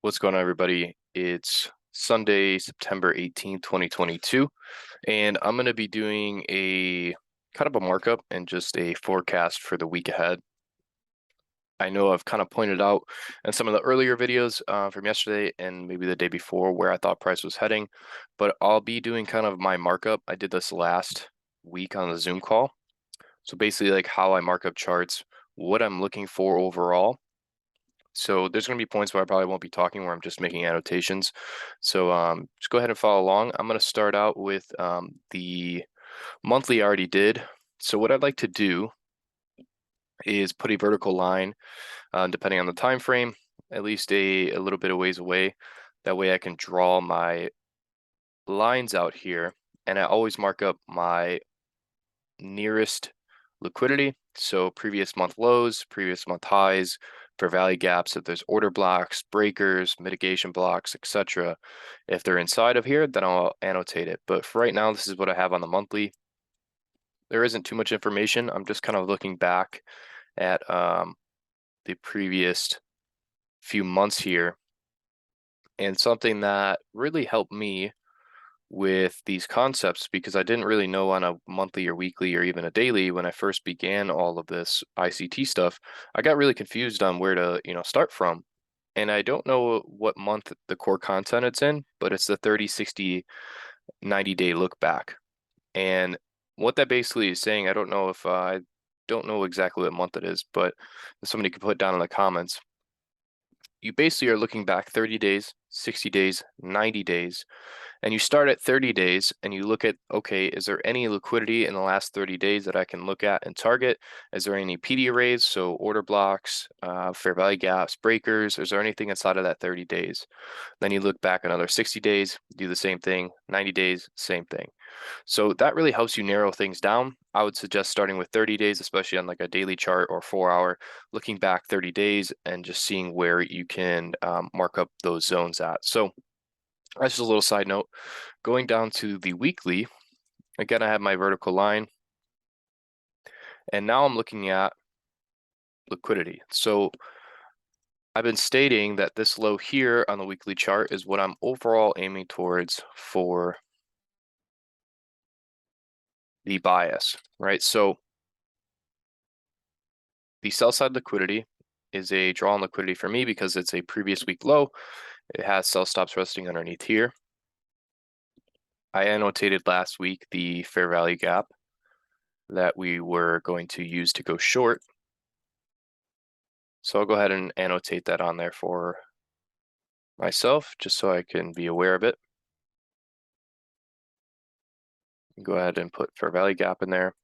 What's going on, everybody? It's Sunday, September 18th, 2022, and I'm going to be doing a kind of a markup and just a forecast for the week ahead. I know I've kind of pointed out in some of the earlier videos from yesterday and maybe the day before where I thought price was heading, but I'll be doing kind of my markup. I did this last week on the Zoom call. So basically like how I mark up charts, what I'm looking for overall. So there's going to be points where I probably won't be talking where I'm just making annotations. So just go ahead and follow along. I'm going to start out with the monthly I already did. So what I'd like to do is put a vertical line, depending on the time frame, at least a little bit of ways away. That way I can draw my lines out here, and I always mark up my nearest liquidity. So previous month lows, previous month highs, for value gaps, if there's order blocks, breakers, mitigation blocks, etc. If they're inside of here, then I'll annotate it. But for right now, this is what I have on the monthly. There isn't too much information. I'm just kind of looking back at the previous few months here. And something that really helped me with these concepts, because I didn't really know on a monthly or weekly or even a daily when I first began all of this ICT stuff, I got really confused on where to, start from. And I don't know what month the core content it's in, but it's the 30, 60, 90-day look back. And what that basically is saying, I don't know if I don't know exactly what month it is, but if somebody could put down in the comments. You basically are looking back 30 days, 60 days, 90 days, and you start at 30 days and you look at, okay, is there any liquidity in the last 30 days that I can look at and target? Is there any PD arrays, so order blocks, fair value gaps, breakers? Is there anything inside of that 30 days? Then you look back another 60 days, do the same thing, 90 days, same thing. So that really helps you narrow things down. I would suggest starting with 30 days, especially on like a daily chart or 4-hour, looking back 30 days and just seeing where you can mark up those zones at. So that's just a little side note. Going down to the weekly, again, I have my vertical line. And now I'm looking at liquidity. So I've been stating that this low here on the weekly chart is what I'm overall aiming towards for the bias, right? So the sell side liquidity is a draw on liquidity for me because it's a previous week low. It has sell stops resting underneath here. I annotated last week the fair value gap that we were going to use to go short. So I'll go ahead and annotate that on there for myself, just so I can be aware of it. Go ahead and put fair value gap in there.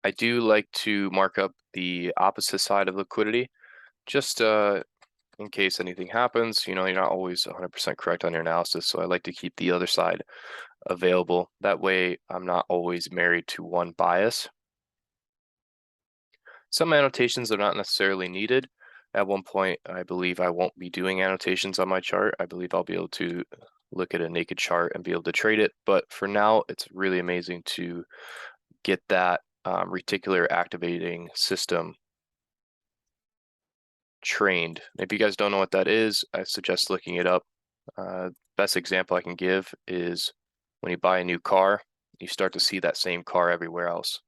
I do like to mark up the opposite side of liquidity, just in case anything happens. You're not always 100% correct on your analysis, so I like to keep the other side available. That way, I'm not always married to one bias. Some annotations are not necessarily needed. At one point, I believe I won't be doing annotations on my chart. I believe I'll be able to look at a naked chart and be able to trade it. But for now, it's really amazing to get that reticular activating system trained. If you guys don't know what that is, I suggest looking it up. Best example I can give is when you buy a new car, you start to see that same car everywhere else.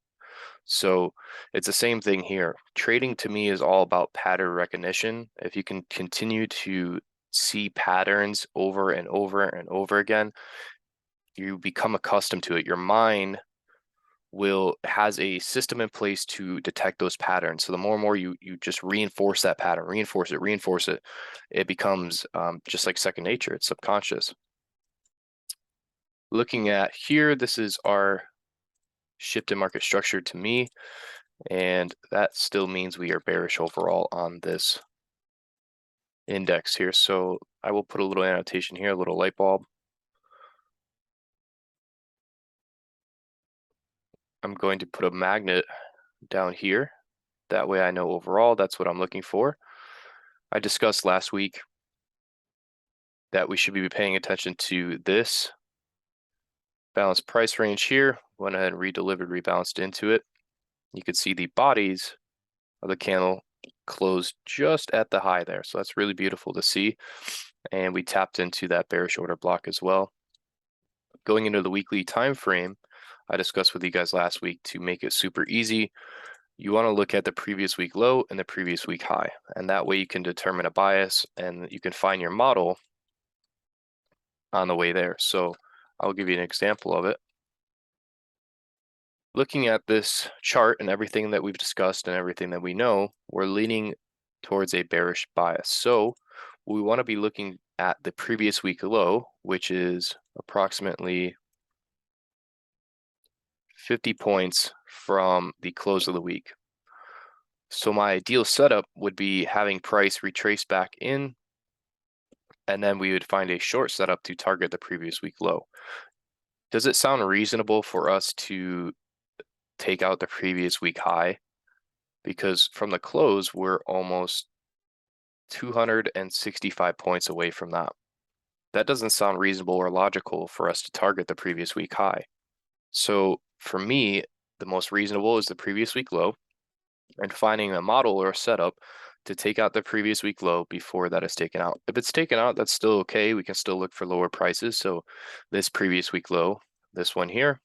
So it's the same thing here. Trading to me is all about pattern recognition. If you can continue to see patterns over and over and over again, you become accustomed to it. Your mind has a system in place to detect those patterns. So the more and more you just reinforce that pattern, reinforce it, it becomes just like second nature. It's subconscious. Looking at here, this is our shift in market structure to me, and that still means we are bearish overall on this index here. So I will put a little annotation here, a little light bulb. I'm going to put a magnet down here. That way I know overall that's what I'm looking for. I discussed last week that we should be paying attention to this balanced price range here. Went ahead and rebalanced into it. You could see the bodies of the candle closed just at the high there. So that's really beautiful to see. And we tapped into that bearish order block as well. Going into the weekly time frame, I discussed with you guys last week to make it super easy. You want to look at the previous week low and the previous week high, and that way you can determine a bias and you can find your model on the way there. So I'll give you an example of it. Looking at this chart and everything that we've discussed and everything that we know, we're leaning towards a bearish bias. So we want to be looking at the previous week low, which is approximately 50 points from the close of the week. So my ideal setup would be having price retrace back in, and then we would find a short setup to target the previous week low. Does it sound reasonable for us to take out the previous week high? Because from the close, we're almost 265 points away from that. That doesn't sound reasonable or logical for us to target the previous week high. So for me, the most reasonable is the previous week low, and finding a model or a setup to take out the previous week low before that is taken out. If it's taken out, that's still okay. We can still look for lower prices. So this previous week low, this one here,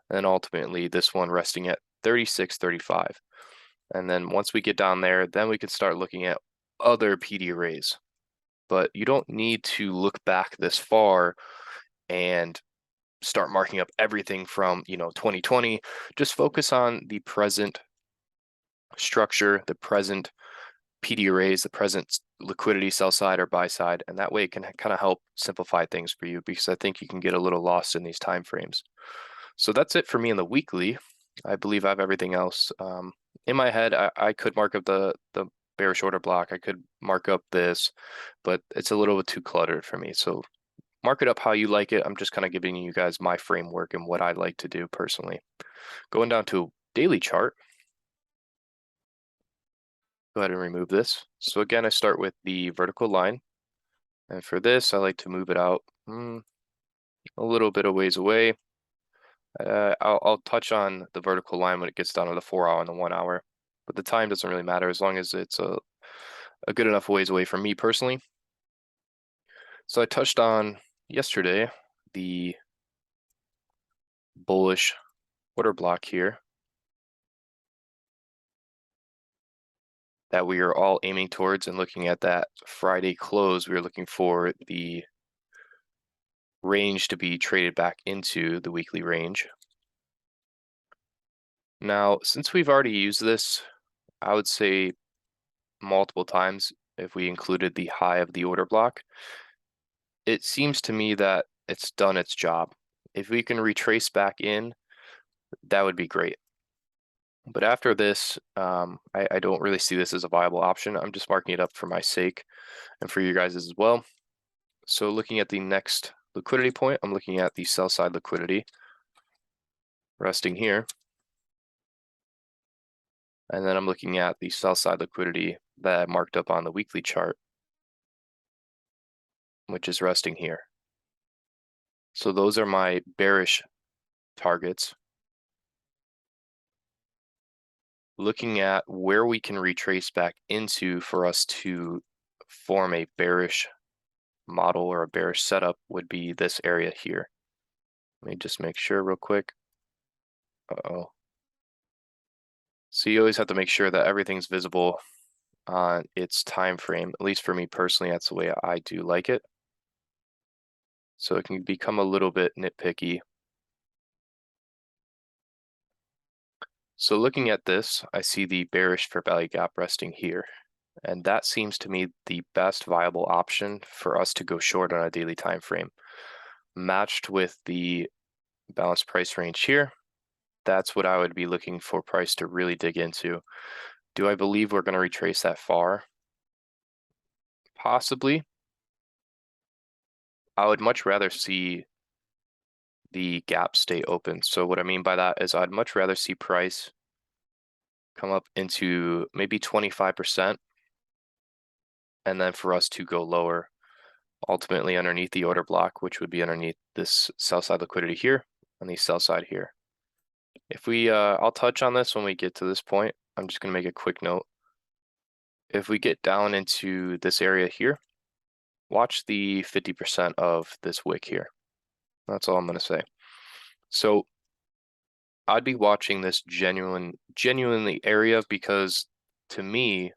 and then ultimately this one resting at 36.35. And then once we get down there, then we can start looking at other PD arrays. But you don't need to look back this far and start marking up everything from 2020. Just focus on the present structure, the present PD arrays, the present liquidity sell side or buy side, and that way it can kind of help simplify things for you, because I think you can get a little lost in these time frames. So that's it for me in the weekly. I believe I have everything else. In my head, I could mark up the bearish order block. I could mark up this, but it's a little bit too cluttered for me. So mark it up how you like it. I'm just kind of giving you guys my framework and what I like to do personally. Going down to a daily chart. Go ahead and remove this. So again, I start with the vertical line. And for this, I like to move it out a little bit of ways away. I'll touch on the vertical line when it gets down to the 4 hour and the 1 hour, but the time doesn't really matter as long as it's a good enough ways away from me personally. So I touched on yesterday the bullish order block here that we are all aiming towards, and looking at that Friday close, we are looking for the range to be traded back into the weekly range. Now, since we've already used this, I would say multiple times, if we included the high of the order block, it seems to me that it's done its job. If we can retrace back in, that would be great. But after this, I don't really see this as a viable option. I'm just marking it up for my sake and for you guys as well. So looking at the next liquidity point, I'm looking at the sell side liquidity resting here. And then I'm looking at the sell side liquidity that I marked up on the weekly chart, which is resting here. So those are my bearish targets. Looking at where we can retrace back into for us to form a bearish model or a bearish setup would be this area here. Let me just make sure real quick. Uh-oh. So you always have to make sure that everything's visible on its time frame. At least for me personally, that's the way I do like it. So it can become a little bit nitpicky. So looking at this, I see the bearish fair value gap resting here. And that seems to me the best viable option for us to go short on a daily time frame. Matched with the balanced price range here, that's what I would be looking for price to really dig into. Do I believe we're going to retrace that far? Possibly. I would much rather see the gap stay open. So what I mean by that is I'd much rather see price come up into maybe 25%, and then for us to go lower, ultimately underneath the order block, which would be underneath this sell side liquidity here and the sell side here. If we, I'll touch on this when we get to this point. I'm just going to make a quick note. If we get down into this area here, watch the 50% of this wick here. That's all I'm going to say. So I'd be watching this genuinely area, because to me,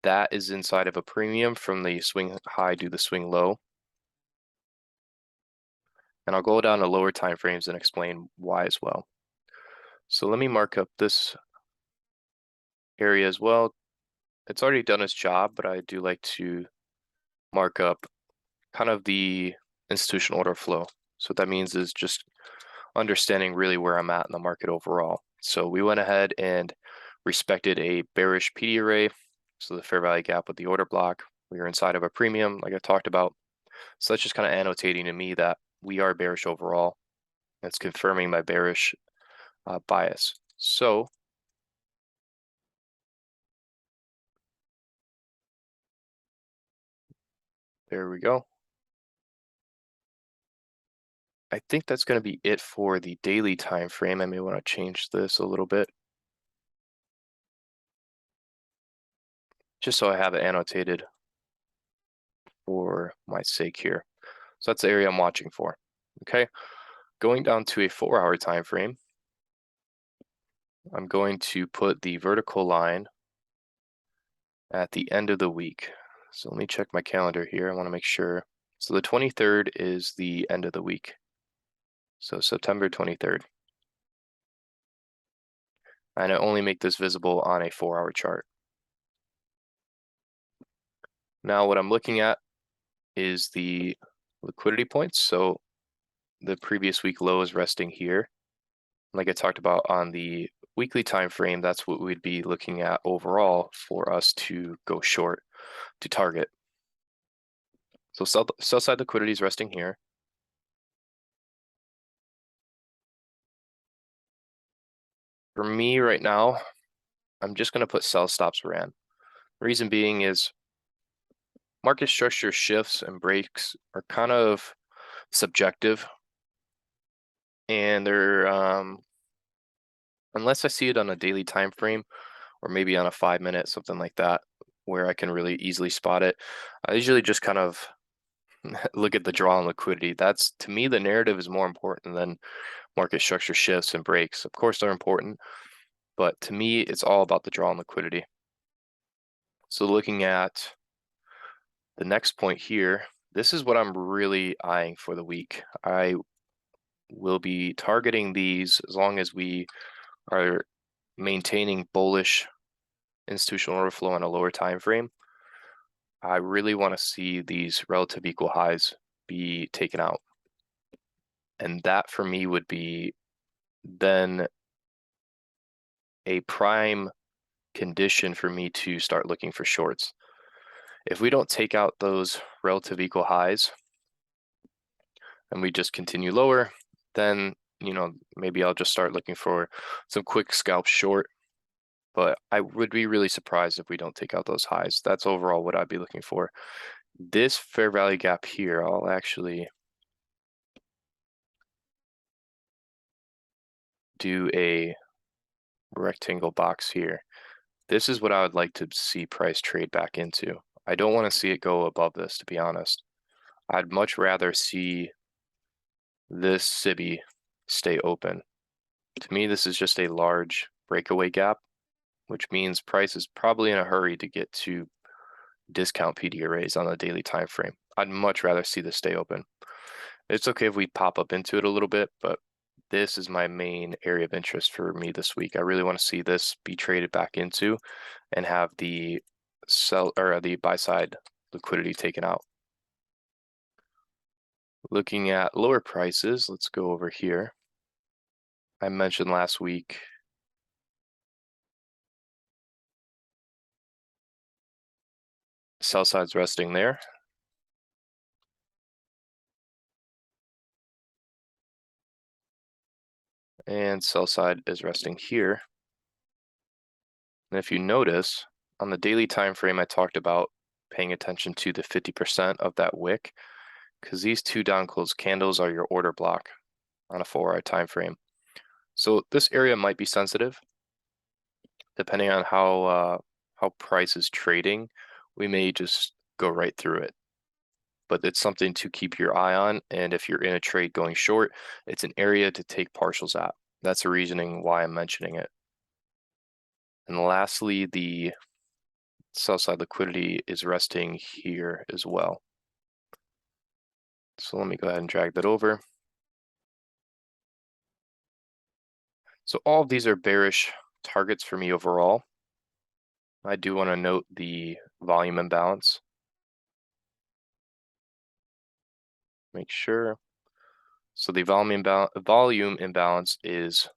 that is inside of a premium from the swing high to the swing low. And I'll go down to lower time frames and explain why as well. So let me mark up this area as well. It's already done its job, but I do like to mark up kind of the institutional order flow. So what that means is just understanding really where I'm at in the market overall. So we went ahead and respected a bearish PD array, so the fair value gap with the order block. We were inside of a premium, like I talked about. So that's just kind of annotating to me that we are bearish overall. It's confirming my bearish bias. So there we go. I think that's going to be it for the daily time frame. I may want to change this a little bit, just so I have it annotated for my sake here. So that's the area I'm watching for. Okay, going down to a 4-hour time frame, I'm going to put the vertical line at the end of the week. So let me check my calendar here. I want to make sure. So the 23rd is the end of the week. So September 23rd. And I only make this visible on a 4-hour chart. Now what I'm looking at is the liquidity points. So the previous week low is resting here. Like I talked about on the weekly time frame, that's what we'd be looking at overall for us to go short, to target. So sell side liquidity is resting here. For me right now, I'm just going to put sell stops ran. Reason being is market structure shifts and breaks are kind of subjective, and they're unless I see it on a daily time frame or maybe on a 5-minute, something like that, where I can really easily spot it, I usually just kind of look at the draw and liquidity. That's, to me, the narrative is more important than market structure shifts and breaks. Of course, they're important, but to me, it's all about the draw and liquidity. So looking at the next point here, this is what I'm really eyeing for the week. I will be targeting these as long as we are maintaining bullish institutional order flow on a lower time frame. I really want to see these relative equal highs be taken out. And that for me would be then a prime condition for me to start looking for shorts. If we don't take out those relative equal highs and we just continue lower, then, you know, maybe I'll just start looking for some quick scalp short. But I would be really surprised if we don't take out those highs. That's overall what I'd be looking for. This fair value gap here, I'll actually do a rectangle box here. This is what I would like to see price trade back into. I don't want to see it go above this, to be honest. I'd much rather see this SIBI stay open. To me, this is just a large breakaway gap, which means price is probably in a hurry to get to discount PD arrays on the daily time frame. I'd much rather see this stay open. It's okay if we pop up into it a little bit, but this is my main area of interest for me this week. I really want to see this be traded back into and have the sell or the buy side liquidity taken out. Looking at lower prices, let's go over here. I mentioned last week sell side's resting there. And sell side is resting here. And if you notice, on the daily time frame, I talked about paying attention to the 50% of that wick, because these two down close candles are your order block on a 4-hour time frame. So this area might be sensitive, depending on how how price is trading, we may just go right through it. But it's something to keep your eye on. And if you're in a trade going short, it's an area to take partials at. That's the reasoning why I'm mentioning it. And lastly, the sell side liquidity is resting here as well. So let me go ahead and drag that over. So all of these are bearish targets for me overall. I do want to note the volume imbalance. Make sure. So the volume imbalance is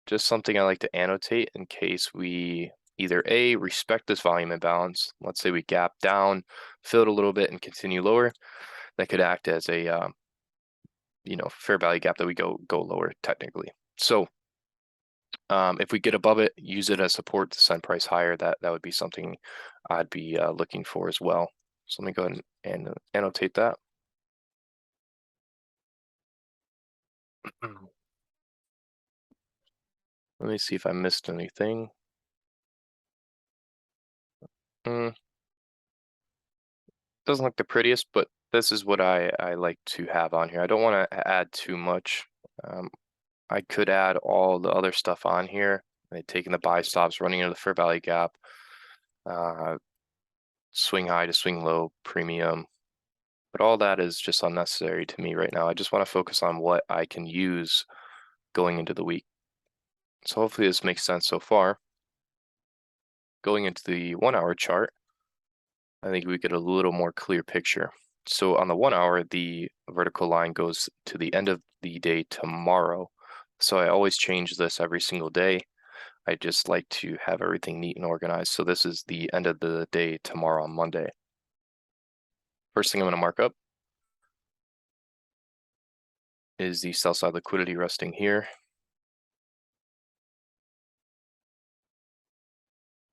just something I like to annotate in case we either A, respect this volume imbalance. Let's say we gap down, fill it a little bit and continue lower. That could act as a fair value gap that we go lower technically. So if we get above it, use it as support to send price higher. That would be something I'd be looking for as well. So let me go ahead and annotate that. Let me see if I missed anything. Doesn't look the prettiest, but this is what I like to have on here. I don't want to add too much. I could add all the other stuff on here, like taking the buy stops, running into the fair value gap, swing high to swing low, premium. But all that is just unnecessary to me right now. I just want to focus on what I can use going into the week. So hopefully this makes sense so far. Going into the 1 hour chart, I think we get a little more clear picture. So on the 1 hour, the vertical line goes to the end of the day tomorrow. So I always change this every single day. I just like to have everything neat and organized. So this is the end of the day tomorrow on Monday. First thing I'm going to mark up is the sell side liquidity resting here.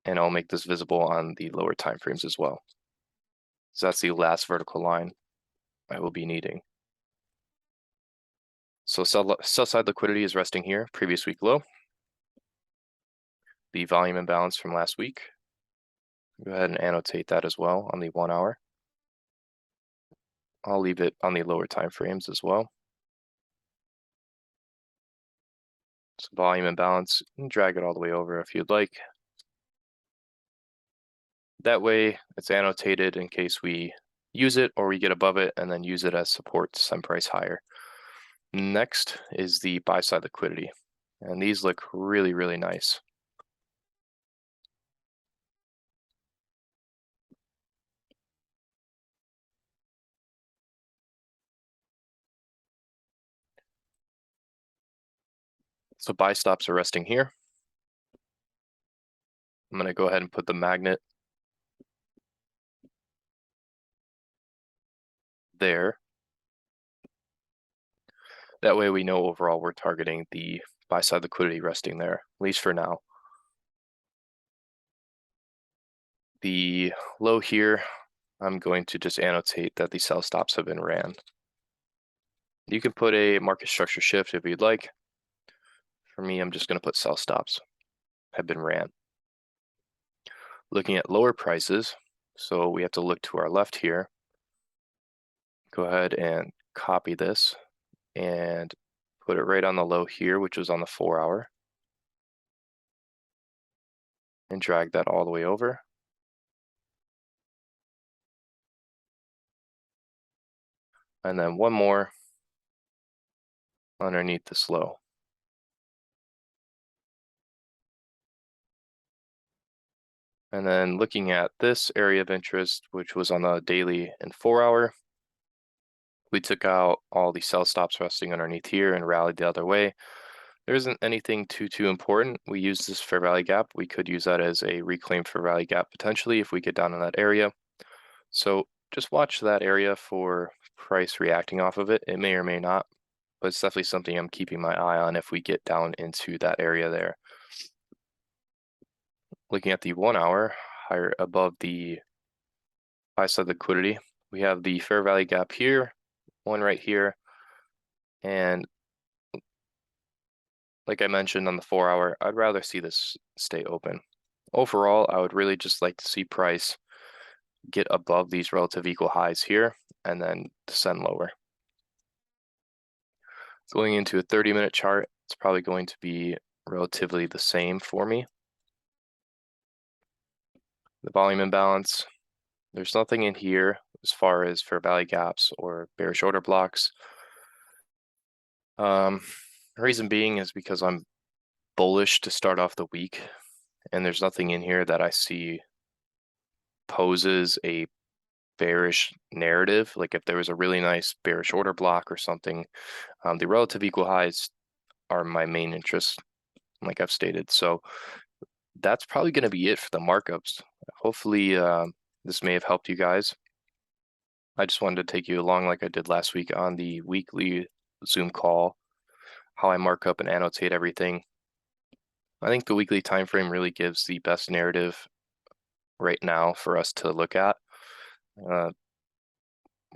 And I'll make this visible on the lower time frames as well. So that's the last vertical line I will be needing. So sell side liquidity is resting here, previous week low. The volume imbalance from last week. Go ahead and annotate that as well on the 1 hour. I'll leave it on the lower time frames as well. So volume imbalance, and drag it all the way over if you'd like. That way it's annotated in case we use it or we get above it and then use it as support to send price higher. Next is the buy side liquidity. And these look really, really nice. So buy stops are resting here. I'm going to go ahead and put the magnet there. That way we know overall we're targeting the buy side liquidity resting there, at least for now. The low here, I'm going to just annotate that the sell stops have been ran. You can put a market structure shift if you'd like. For me, I'm just going to put sell stops have been ran. Looking at lower prices, so we have to look to our left here. Go ahead and copy this and put it right on the low here, which was on the 4 hour. And drag that all the way over. And then one more underneath this low. And then looking at this area of interest, which was on the daily and 4 hour, we took out all the sell stops resting underneath here and rallied the other way. There isn't anything too important. We use this fair value gap. We could use that as a reclaim fair value gap potentially if we get down in that area. So just watch that area for price reacting off of it. It may or may not, but it's definitely something I'm keeping my eye on if we get down into that area there. Looking at the 1 hour, higher above the buy side liquidity, we have the fair value gap here, one right here, and like I mentioned on the 4 hour, I'd rather see this stay open. overall, I would really just like to see price get above these relative equal highs here and then descend lower. Going into a 30-minute chart, it's probably going to be relatively the same for me. The volume imbalance, there's nothing in here as far as fair value gaps or bearish order blocks. Reason being is because I'm bullish to start off the week, and there's nothing in here that I see poses a bearish narrative. Like if there was a really nice bearish order block or something, the relative equal highs are my main interest, like I've stated. So that's probably going to be it for the markups. Hopefully, this may have helped you guys. I just wanted to take you along like I did last week on the weekly Zoom call, how I mark up and annotate everything. I think the weekly time frame really gives the best narrative right now for us to look at. My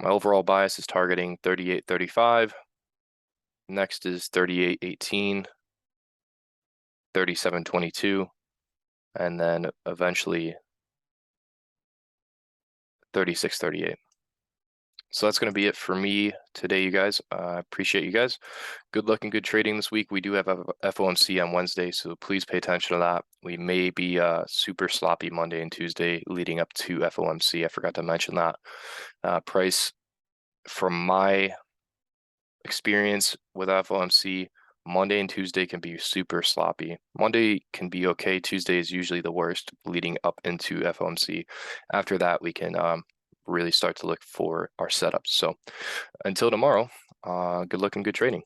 overall bias is targeting 38.35. Next is 38.18, 37.22, and then eventually 36.38. So that's going to be it for me today, you guys. I appreciate you guys. Good luck and good trading this week. We do have a FOMC on Wednesday, so please pay attention to that. We may be super sloppy Monday and Tuesday leading up to FOMC. I forgot to mention that. Price, from my experience with FOMC, Monday and Tuesday can be super sloppy. Monday can be okay. Tuesday is usually the worst leading up into FOMC. After that, we can really start to look for our setups. So until tomorrow, good luck and good trading.